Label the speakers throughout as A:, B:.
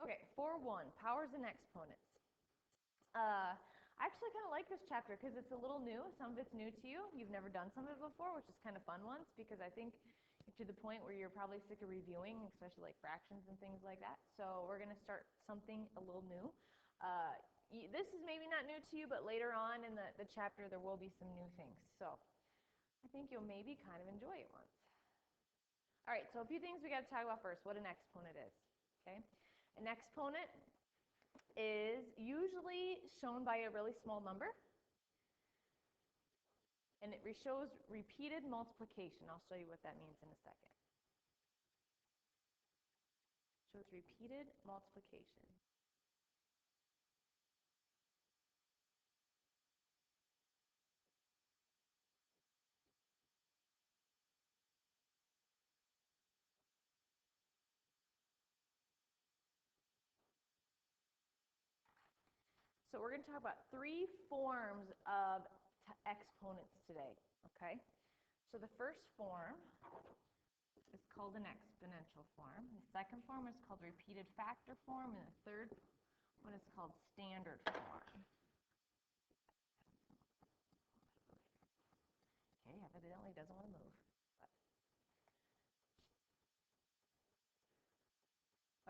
A: Okay, 4-1, powers and exponents. I actually kind of like this chapter because it's a little new. Some of it's new to you. You've never done some of it before, which is kind of fun ones because I think you're to the point where you're probably sick of reviewing, especially like fractions and things like that. So we're going to start something a little new. This is maybe not new to you, but later on in the chapter there will be some new things. So I think you'll maybe kind of enjoy it once. All right, so a few things we got to talk about first, what an exponent is. Okay, an exponent is usually shown by a really small number, and it shows repeated multiplication. I'll show you what that means in a second. Shows repeated multiplication. So we're going to talk about 3 forms of exponents today, okay? So the first form is called an exponential form. The second form is called repeated factor form, and the third one is called standard form. Okay, evidently doesn't want to move.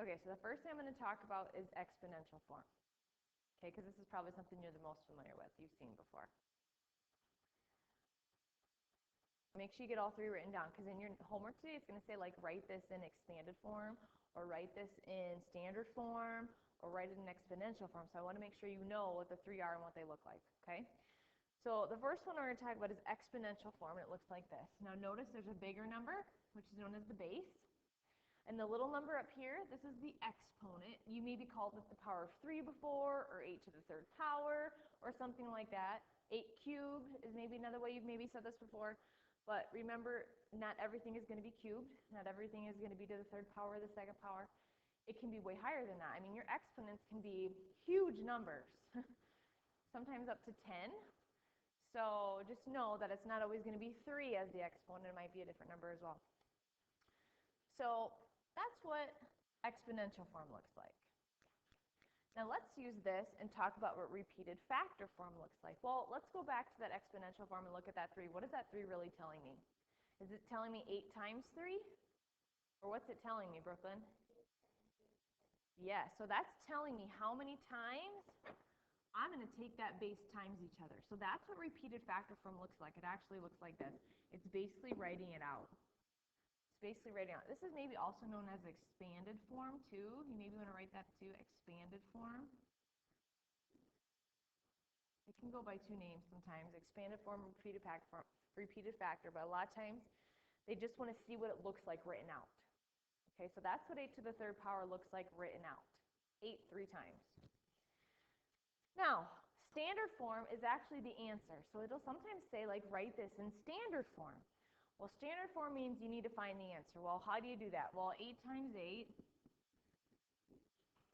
A: Okay, so the first thing I'm going to talk about is exponential form. Okay, because this is probably something you're the most familiar with, you've seen before. Make sure you get all 3 written down, because in your homework today, it's going to say, like, write this in expanded form, or write this in standard form, or write it in exponential form. So I want to make sure you know what the 3 are and what they look like, okay? So the first one we're going to talk about is exponential form, and it looks like this. Now notice there's a bigger number, which is known as the base. And the little number up here, this is the exponent. You maybe called it the power of 3 before, or 8 to the 3rd power, or something like that. 8 cubed is maybe another way you've maybe said this before. But remember, not everything is going to be cubed. Not everything is going to be to the 3rd power or the 2nd power. It can be way higher than that. I mean, your exponents can be huge numbers, sometimes up to 10. So just know that it's not always going to be 3 as the exponent. It might be a different number as well. So that's what exponential form looks like. Now let's use this and talk about what repeated factor form looks like. Well, let's go back to that exponential form and look at that 3. What is that 3 really telling me? Is it telling me 8 times 3? Or what's it telling me, Brooklyn? Yeah, so that's telling me how many times I'm going to take that base times each other. So that's what repeated factor form looks like. It actually looks like this. It's basically writing it out. Basically writing out. This is maybe also known as expanded form too. You maybe want to write that too, expanded form. It can go by 2 names sometimes, expanded form, repeated factor, but a lot of times they just want to see what it looks like written out. Okay, so that's what 8 to the 3rd power looks like written out. 8 3 times. Now, standard form is actually the answer. So it'll sometimes say, like, write this in standard form. Well, standard form means you need to find the answer. Well, how do you do that? Well, 8 times 8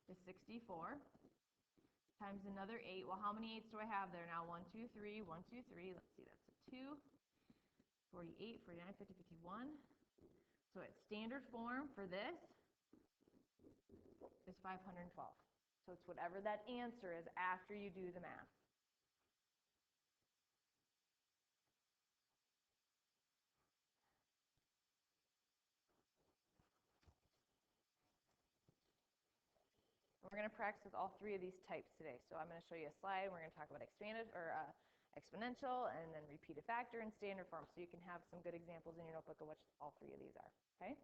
A: is 64 times another 8. Well, how many 8s do I have there now? 1, 2, 3, 1, 2, 3. Let's see, that's a 2, 48, 49, 50, 51. So its standard form for this is 512. So it's whatever that answer is after you do the math. We're going to practice with all 3 of these types today. So I'm going to show you a slide. We're going to talk about expanded or exponential, and then repeated factor and standard form, so you can have some good examples in your notebook of what all 3 of these are. Okay?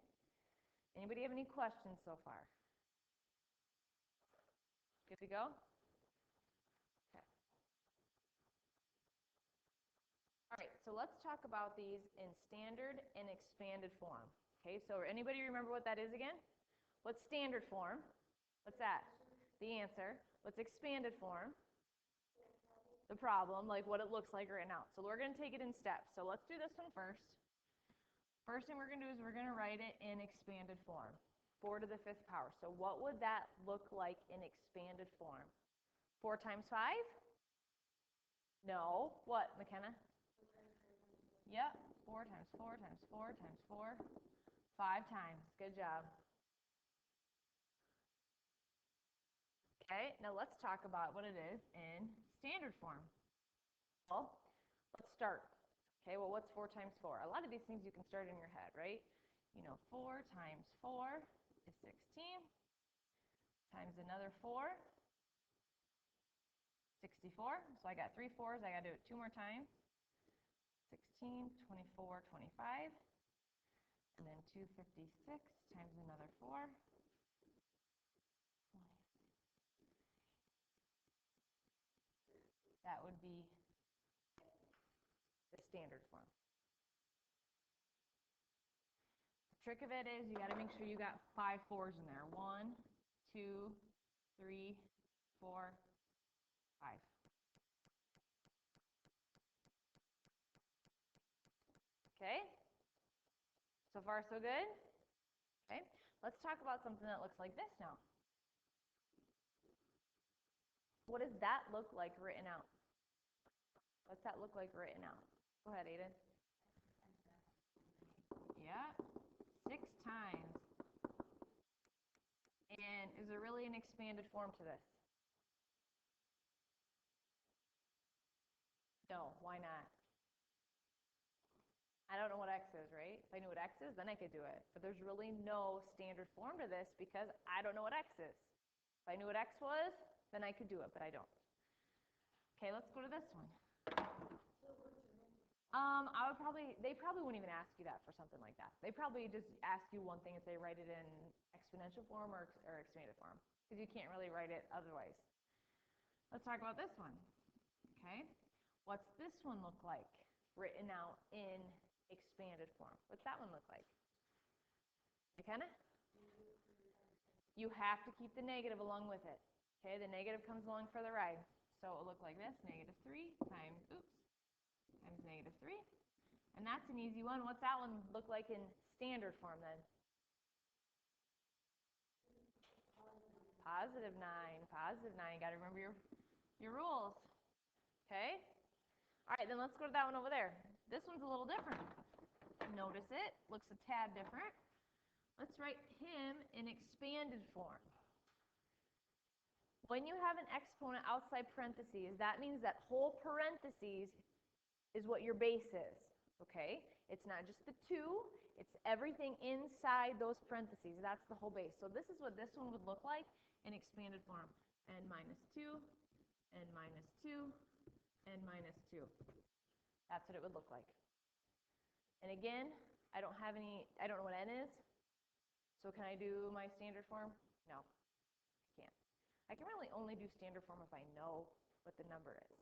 A: Anybody have any questions so far? Good to go? Okay. All right, so let's talk about these in standard and expanded form. Okay, so anybody remember what that is again? What's standard form? What's that? The answer. What's expanded form? The problem, like what it looks like written out. So we're going to take it in steps. So let's do this one first. First thing we're going to do is we're going to write it in expanded form. 4 to the 5th power. So what would that look like in expanded form? 4 times 5? No. What, McKenna? Yep. 4 times 4 times 4 times 4. 5 times. Good job. Okay, now let's talk about what it is in standard form. Well, let's start. Okay, well, what's 4 times 4? A lot of these things you can start in your head, right? You know, 4 times 4 is 16, times another 4, 64. So I got 3 4s. I got to do it 2 more times. 16, 24, 25. And then 256 times another 4. 20. That would be the standard form. The trick of it is you got to make sure you got 5 4s in there. 1, 2, 3, 4, 5. Okay? So far, so good? Okay? Let's talk about something that looks like this now. What does that look like written out? What's that look like written out? Go ahead, Aiden. Yeah, 6 times. And is there really an expanded form to this? No, why not? I don't know what x is, right? If I knew what x is, then I could do it. But there's really no standard form to this because I don't know what x is. If I knew what x was, then I could do it, but I don't. Okay, let's go to this one. They probably wouldn't even ask you that for something like that. They probably just ask you one thing and say write it in exponential form or expanded form because you can't really write it otherwise. Let's talk about this one. Okay, what's this one look like written out in expanded form? What's that one look like? McKenna? You have to keep the negative along with it. Okay, the negative comes along for the ride. So it will look like this, -3 times, times -3. And that's an easy one. What's that one look like in standard form then? +9, +9. Got to remember your rules. Okay? All right, then let's go to that one over there. This one's a little different. Notice it. Looks a tad different. Let's write him in expanded form. When you have an exponent outside parentheses, that means that whole parentheses is what your base is. Okay? It's not just the 2. It's everything inside those parentheses. That's the whole base. So this is what this one would look like in expanded form. N minus 2, N minus 2, N minus 2. That's what it would look like. And again, I don't know what N is. So can I do my standard form? No, I can't. I can really only do standard form if I know what the number is.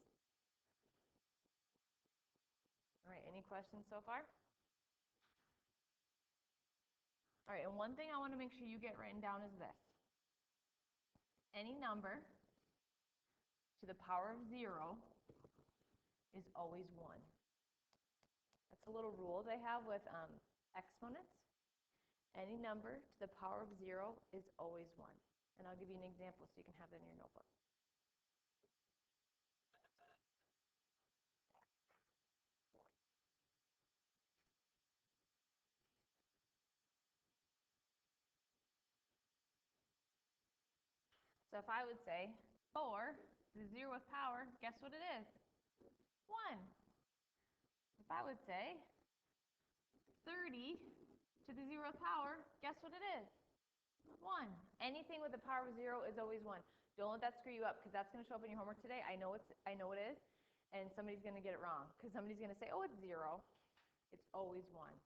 A: All right, any questions so far? All right, and one thing I want to make sure you get written down is this. Any number to the power of 0 is always 1. That's a little rule they have with exponents. Any number to the power of 0 is always 1. And I'll give you an example so you can have that in your notebook. So if I would say 4 to the 0th power, guess what it is? 1. If I would say 30 to the 0th power, guess what it is? 1. Anything with the power of 0 is always 1. Don't let that screw you up because that's going to show up in your homework today. I know it is, and somebody's going to get it wrong because somebody's going to say, oh, it's 0. It's always 1.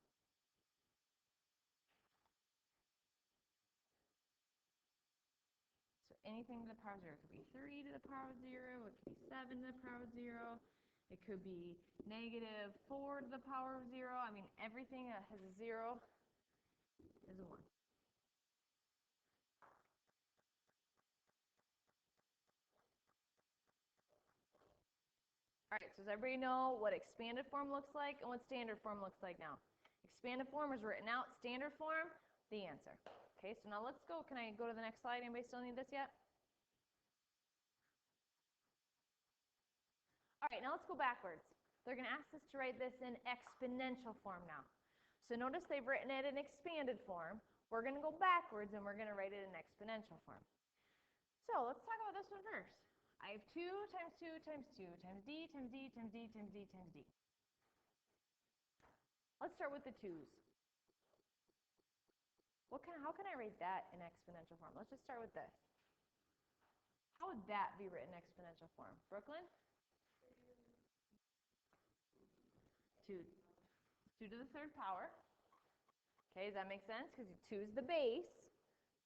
A: So anything to the power of 0. It could be 3 to the power of 0. It could be 7 to the power of 0. It could be -4 to the power of 0. I mean, everything that has a 0 is a 1. All right, so does everybody know what expanded form looks like and what standard form looks like now? Expanded form is written out. Standard form, the answer. Okay, so now let's go. Can I go to the next slide? Anybody still need this yet? All right, now let's go backwards. They're going to ask us to write this in exponential form now. So notice they've written it in expanded form. We're going to go backwards and we're going to write it in exponential form. So let's talk about this one first. I have 2 times 2 times 2 times d times d times d times d times d. Let's start with the 2's. How can I write that in exponential form? Let's just start with this. How would that be written in exponential form? Brooklyn? 2 to the third power. Okay, does that make sense? Because 2 is the base.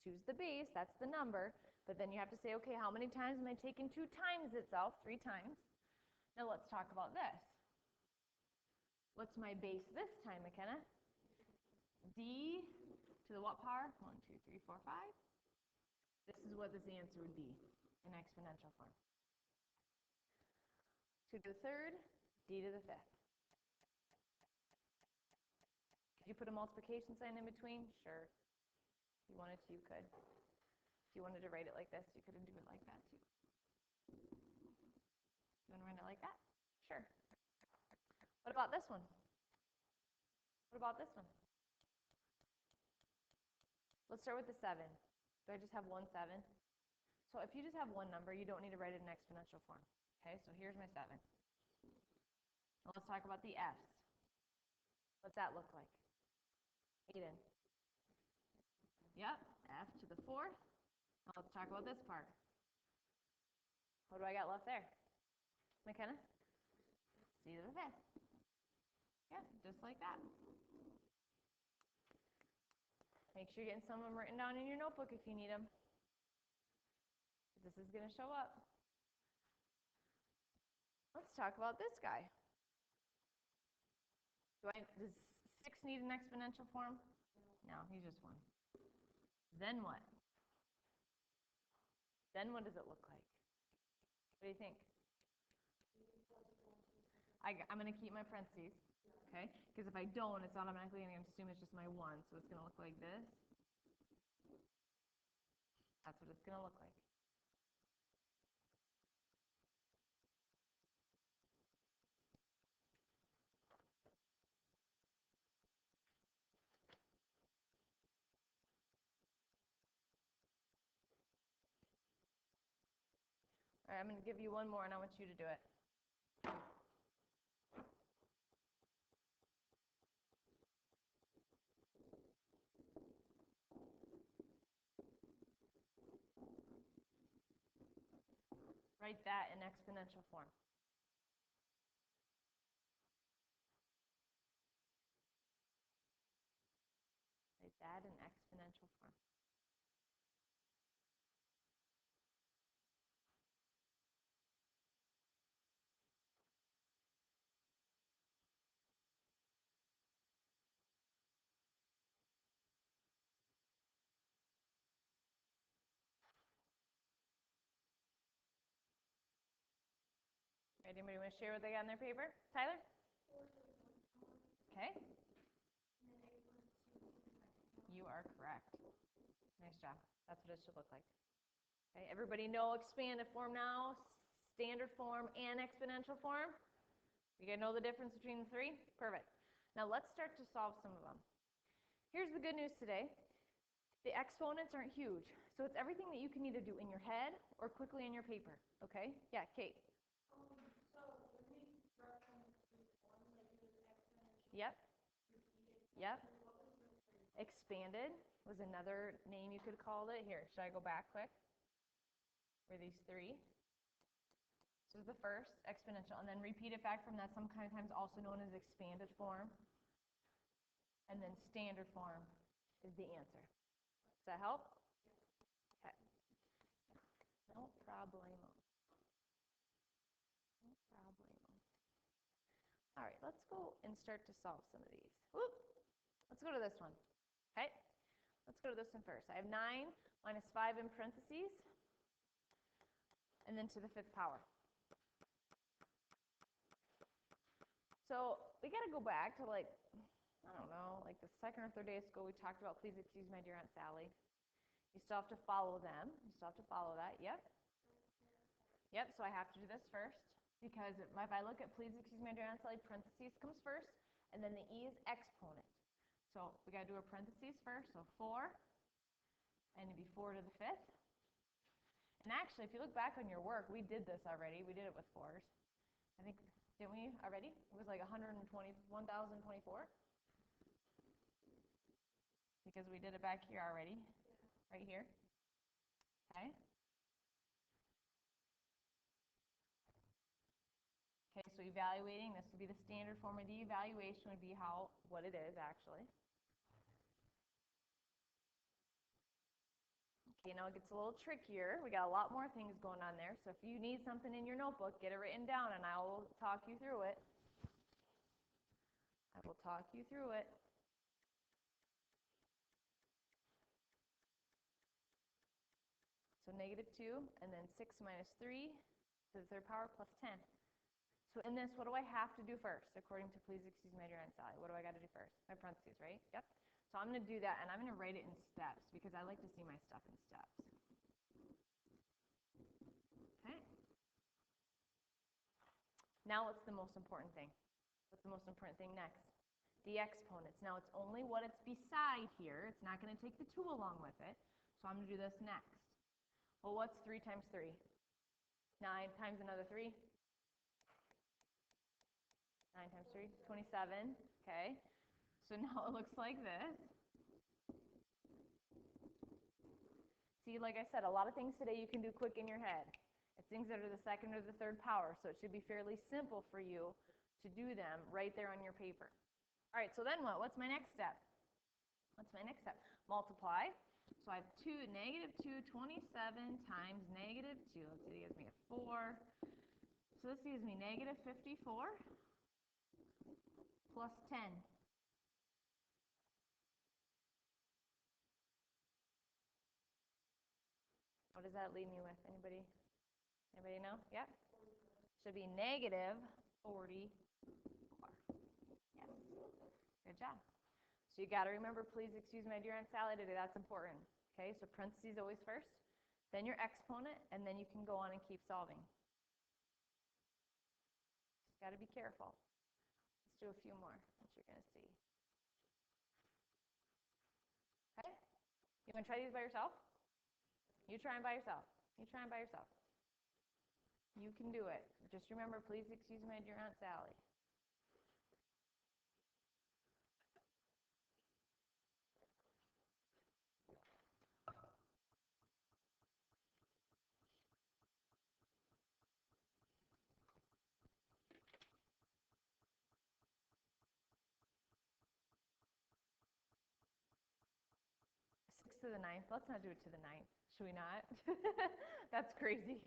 A: 2 is the base, that's the number. But then you have to say, okay, how many times am I taking 2 times itself? 3 times. Now let's talk about this. What's my base this time, McKenna? D to the what power? 1, 2, 3, 4, 5. This is what this answer would be in exponential form. 2 to the third, d to the fifth. Could you put a multiplication sign in between? Sure. If you wanted to, you could. If you wanted to write it like this, you could do it like that too. You want to write it like that? Sure. What about this one? What about this one? Let's start with the 7. Do I just have one 7? So if you just have one number, you don't need to write it in exponential form. Okay, so here's my 7. Now let's talk about the f's. What's that look like? Aiden. Yep, f to the 4th. Now let's talk about this part. What do I got left there? McKenna? C to the 5th. Yeah, just like that. Make sure you're getting some of them written down in your notebook if you need them. This is going to show up. Let's talk about this guy. Does 6 need an exponential form? No, he's just 1. Then what? Then what does it look like? What do you think? I'm going to keep my parentheses, okay? Because if I don't, it's automatically going to assume it's just my 1. So it's going to look like this. That's what it's going to look like. All right, I'm going to give you one more, and I want you to do it. Write that in exponential form. Write that in exponential form. Right, anybody want to share what they got in their paper? Tyler? Okay. You are correct. Nice job. That's what it should look like. Okay, everybody know expanded form now, standard form, and exponential form? You guys know the difference between the 3? Perfect. Now let's start to solve some of them. Here's the good news today. The exponents aren't huge, so it's everything that you can either do in your head or quickly in your paper. Okay? Yeah, Kate. Yep. Yep. Expanded was another name you could call it. Here, should I go back quick? Were these 3? This is the first, exponential, and then repeated fact form, that's sometimes also known as expanded form. And then standard form is the answer. Does that help? Okay. No problemo. No problemo. All right, let's go and start to solve some of these. Whoop. Let's go to this one. Okay? Let's go to this one first. I have 9 minus 5 in parentheses, and then to the 5th power. So we got to go back to I don't know, like the 2nd or 3rd day of school, we talked about please excuse my dear Aunt Sally. You still have to follow them. You still have to follow that. Yep. Yep, so I have to do this first because if I look at please excuse my dear Aunt Sally, parentheses comes first, and then the E is exponent. So we got to do our parentheses first, so 4, and it'd be 4 to the 5th. And actually, if you look back on your work, we did this already. We did it with 4s. I think, didn't we already? It was like 1,024 because we did it back here already, right here. Okay. Okay, so evaluating, this would be the standard form of the evaluation would be what it is actually. Okay, now it gets a little trickier. We got a lot more things going on there. So if you need something in your notebook, get it written down and I will talk you through it. I will talk you through it. So -2 and then 6 minus 3 to the third power plus 10. So in this, what do I have to do first? According to please excuse my dear Aunt Sally, what do I got to do first? My parentheses, right? Yep. So I'm going to do that, and I'm going to write it in steps because I like to see my stuff in steps. Okay. Now what's the most important thing? What's the most important thing next? The exponents. Now it's only what it's beside here. It's not going to take the 2 along with it. So I'm going to do this next. Well, what's 3 times 3? 9 times another 3. 9 times 3, 27. Okay. So now it looks like this. See, like I said, a lot of things today you can do quick in your head. It's things that are the second or the third power, so it should be fairly simple for you to do them right there on your paper. All right, so then what? What's my next step? What's my next step? Multiply. So I have -2, 27 times -2. Let's see, that gives me a 4. So this gives me -54 plus 10. What does that leave me with? Anybody know? Yep. Should be -44. Yes. Good job. So you got to remember, please excuse my dear Aunt Sally today. That's important. Okay, so parentheses always first, then your exponent, and then you can go on and keep solving. Just got to be careful. Let's do a few more that you're going to see. Okay? You want to try these by yourself? You try them by yourself. You try them by yourself. You can do it. Just remember, please excuse my dear Aunt Sally. To the 9th. Let's not do it to the 9th. Should we not? That's crazy.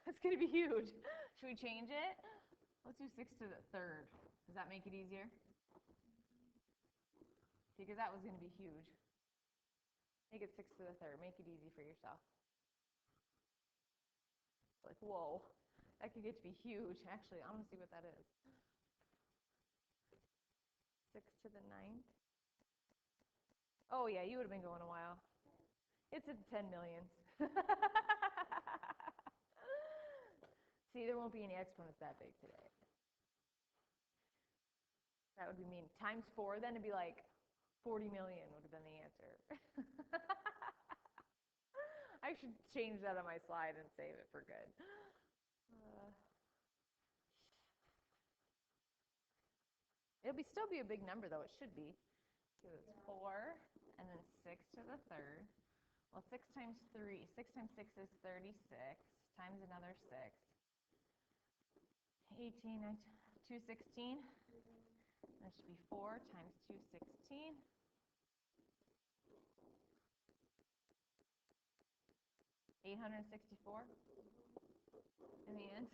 A: That's going to be huge. Should we change it? Let's do 6 to the 3rd. Does that make it easier? Because that was going to be huge. Make it 6 to the 3rd. Make it easy for yourself. Like, whoa. That could get to be huge. Actually, I'm going to see what that is. 6 to the 9th. Oh, yeah, you would have been going a while. It's at 10 millions. See, there won't be any exponents that big today. That would be mean. Times 4, then it'd be like 40 million would have been the answer. I should change that on my slide and save it for good. It'll still be a big number, though. It should be. So it's 4, and then 6 to the 3rd. Well, 6 times 3, 6 times 6 is 36, times another 6. 18, 216. That should be 4 times 216. 864 in the end.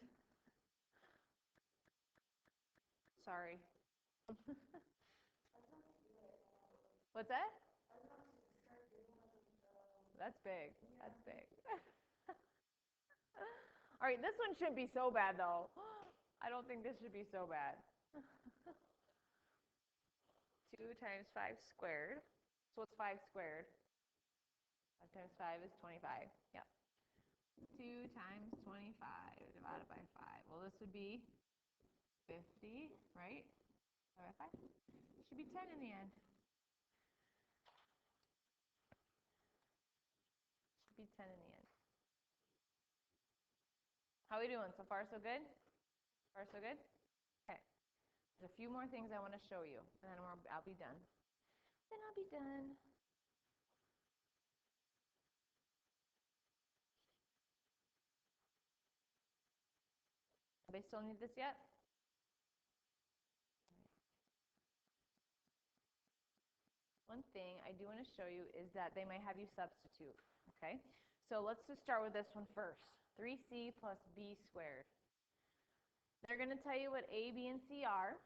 A: Sorry. What's that? That's big. That's big. All right, this one shouldn't be so bad, though. I don't think this should be so bad. 2 times 5 squared. So what's 5 squared? 5 times 5 is 25. Yep. 2 times 25 divided by 5. Well, this would be 50, right? Divided by 5. Should be 10 in the end. Should be 10 in the end. How are we doing? So far, so good? So far, so good? Okay. There's a few more things I want to show you, and then I'll be done. Then I'll be done. Anybody still need this yet? One thing I do want to show you is that they might have you substitute, okay? So let's just start with this one first. 3c plus b squared. They're going to tell you what a, b, and c are.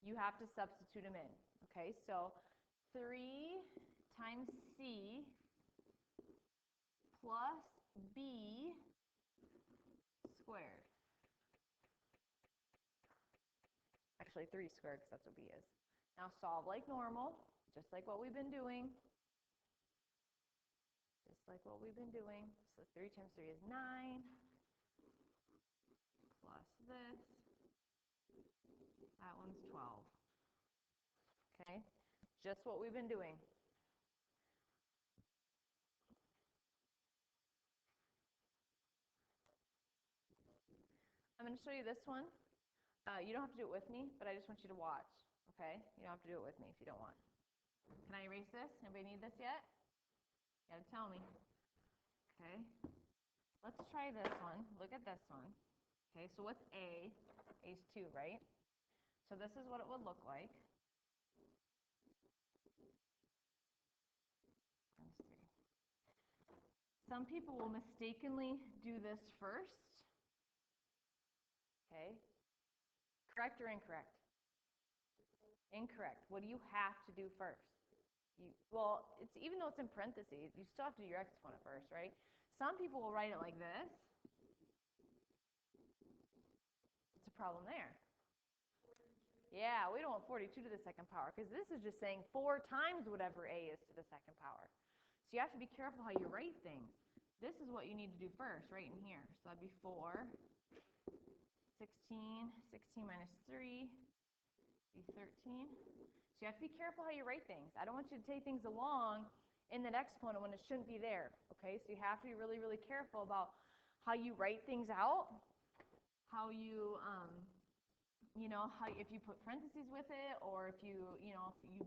A: You have to substitute them in, okay? So 3 times c plus b squared. Actually, 3 squared because that's what b is. Now solve like normal, just like what we've been doing. Just like what we've been doing. So 3 times 3 is 9. Plus this. That one's 12. Okay? Just what we've been doing. I'm going to show you this one. You don't have to do it with me, but I just want you to watch. Okay? You don't have to do it with me if you don't want. Can I erase this? Anybody need this yet? You gotta tell me. Okay. Let's try this one. Look at this one. Okay, so what's A? A is 2, right? So this is what it would look like. Times 3. Some people will mistakenly do this first. Okay. Correct or incorrect? Incorrect. What do you have to do first? Well, it's even though it's in parentheses, you still have to do your exponent first, right? Some people will write it like this. What's the problem there? Yeah, we don't want 42 to the second power because this is just saying 4 times whatever a is to the second power. So you have to be careful how you write things. This is what you need to do first, right in here. So that'd be 4, 16, 16 minus 3, be 13. So you have to be careful how you write things. I don't want you to take things along in that exponent when it shouldn't be there, okay? So you have to be really, really careful about how you write things out, how you, how if you put parentheses with it, or if you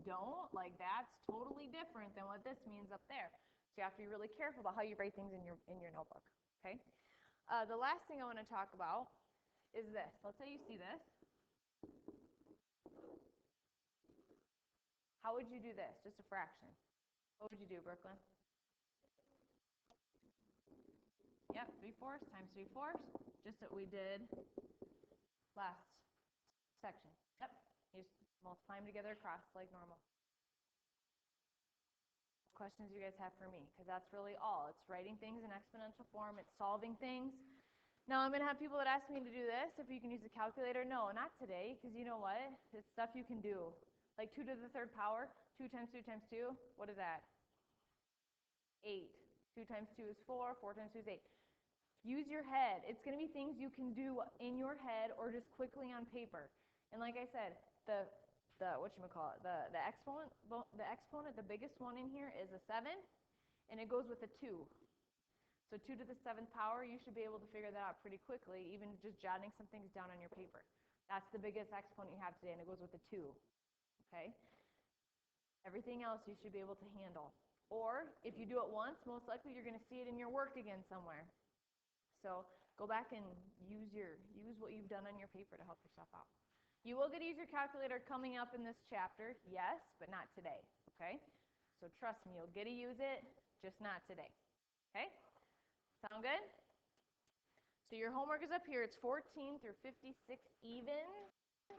A: don't, like that's totally different than what this means up there. So you have to be really careful about how you write things in your notebook, okay? The last thing I want to talk about is this. Let's say you see this. How would you do this? Just a fraction. What would you do, Brooklyn? Yep, 3/4 times 3/4, just what we did last section. Yep, you just multiply them together across like normal. Questions you guys have for me, because that's really all. It's writing things in exponential form. It's solving things. Now, I'm going to have people that ask me to do this, if you can use a calculator. No, not today, because you know what? It's stuff you can do. Like 2 to the third power, 2 times 2 times 2, what is that? 8. 2 times 2 is 4, 4 times 2 is 8. Use your head. It's going to be things you can do in your head or just quickly on paper. And like I said, the whatchamacallit, the exponent, the biggest one in here is a 7, and it goes with a 2. So 2 to the 7th power, you should be able to figure that out pretty quickly, even just jotting some things down on your paper. That's the biggest exponent you have today, and it goes with a 2. Okay? Everything else you should be able to handle. Or if you do it once, most likely you're going to see it in your work again somewhere. So go back and use what you've done on your paper to help yourself out. You will get to use your calculator coming up in this chapter, yes, but not today, okay? So trust me, you'll get to use it, just not today, okay? Sound good? So your homework is up here. It's 14 through 56 even.